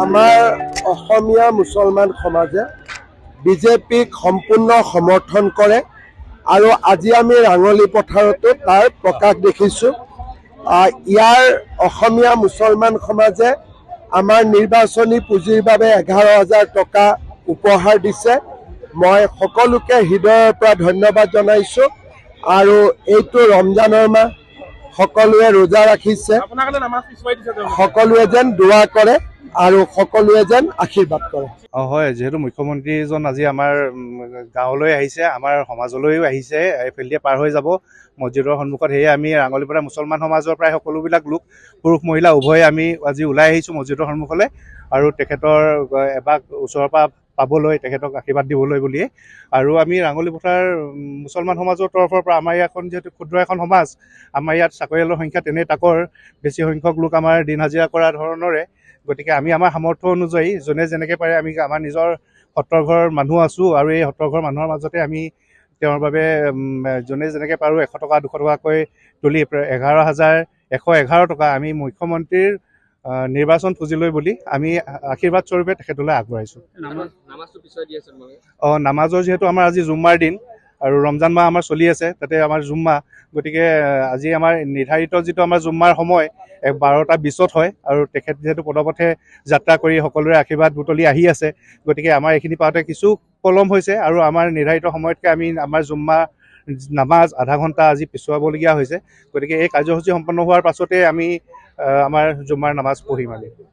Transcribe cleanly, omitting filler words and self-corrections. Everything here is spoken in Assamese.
আমাৰ অসমীয়া মুছলমান সমাজে বিজেপিক সম্পূৰ্ণ সমৰ্থন কৰে আৰু আজি আমি ৰাঙলী পথাৰতো তাৰ প্ৰকাশ দেখিছোঁ। ইয়াৰ অসমীয়া মুছলমান সমাজে আমাৰ নিৰ্বাচনী পুঁজিৰ বাবে 11,000 টকা উপহাৰ দিছে। মই সকলোকে হৃদয়ৰ পৰা ধন্যবাদ জনাইছোঁ আৰু এইটো ৰমজানৰ মাহ, সকলোৱে ৰোজা ৰাখিছে, সকলোৱে যেন দোৱা কৰে আৰু সকলোৱে যেন আশীৰ্বাদ কৰে। হয়, যিহেতু মুখ্যমন্ত্ৰীজন আজি আমাৰ গাঁৱলৈ আহিছে, আমাৰ সমাজলৈও আহিছে, এইফালেদি পাৰ হৈ যাব মছজিদৰ সন্মুখত। সেয়ে আমি ৰাঙলীপৰা মুছলমান সমাজৰ প্ৰায় সকলোবিলাক লোক, পুৰুষ মহিলা উভয়ে আমি আজি ওলাই আহিছোঁ মছজিদৰ সন্মুখলৈ আৰু তেখেতৰ এবাক ওচৰৰ পৰা পাবলৈ, তেখেতক আশীৰ্বাদ দিবলৈ বুলিয়ে। আৰু আমি ৰাঙলী পথাৰ মুছলমান সমাজৰ তৰফৰ পৰা, আমাৰ ইয়াখন যিহেতু ক্ষুদ্ৰ এখন সমাজ, আমাৰ ইয়াত চাকৰিয়ালৰ সংখ্যা তেনেই তাকৰ, বেছি সংখ্যক লোক আমাৰ দিন হাজিৰা কৰা ধৰণৰে। গতিকে আমি আমাৰ সামৰ্থ্য অনুযায়ী যোনে যেনেকৈ পাৰে, আমি আমাৰ নিজৰ সত্ৰৰ ঘৰৰ মানুহ আছোঁ আৰু এই সত্ৰৰ ঘৰৰ মানুহৰ মাজতে আমি তেওঁৰ বাবে যোনে যেনেকৈ পাৰোঁ 100 টকা 200 টকাকৈ তুলি 11,111 টকা আমি মুখ্যমন্ত্ৰীৰ নিৰ্বাচন পুঁজিলৈ বুলি আমি আশীৰ্বাদ স্বৰূপে তেখেতলৈ আগবঢ়াইছোঁ। নামাজৰ যিহেতু আমাৰ আজি জুম্মাৰ দিন আৰু ৰমজান মাহ আমাৰ চলি আছে, তাতে আমাৰ জুম্মা, গতিকে আজি আমাৰ নিৰ্ধাৰিত যিটো আমাৰ জুম্মাৰ সময় 12:20 হয় আৰু তেখেত যিহেতু পদপথে যাত্ৰা কৰি সকলোৰে আশীৰ্বাদ বুটলি আহি আছে, গতিকে আমাৰ এইখিনি পাওঁতে কিছু পলম হৈছে আৰু আমাৰ নিৰ্ধাৰিত সময়তকৈ আমি আমাৰ জুম্মা নামাজ আধা ঘণ্টা আজি পিছুৱাবলগীয়া হৈছে। গতিকে এই কাৰ্যসূচী সম্পন্ন হোৱাৰ পাছতে আমি আমাৰ জুম্মাৰ নামাজ পঢ়িম আমি।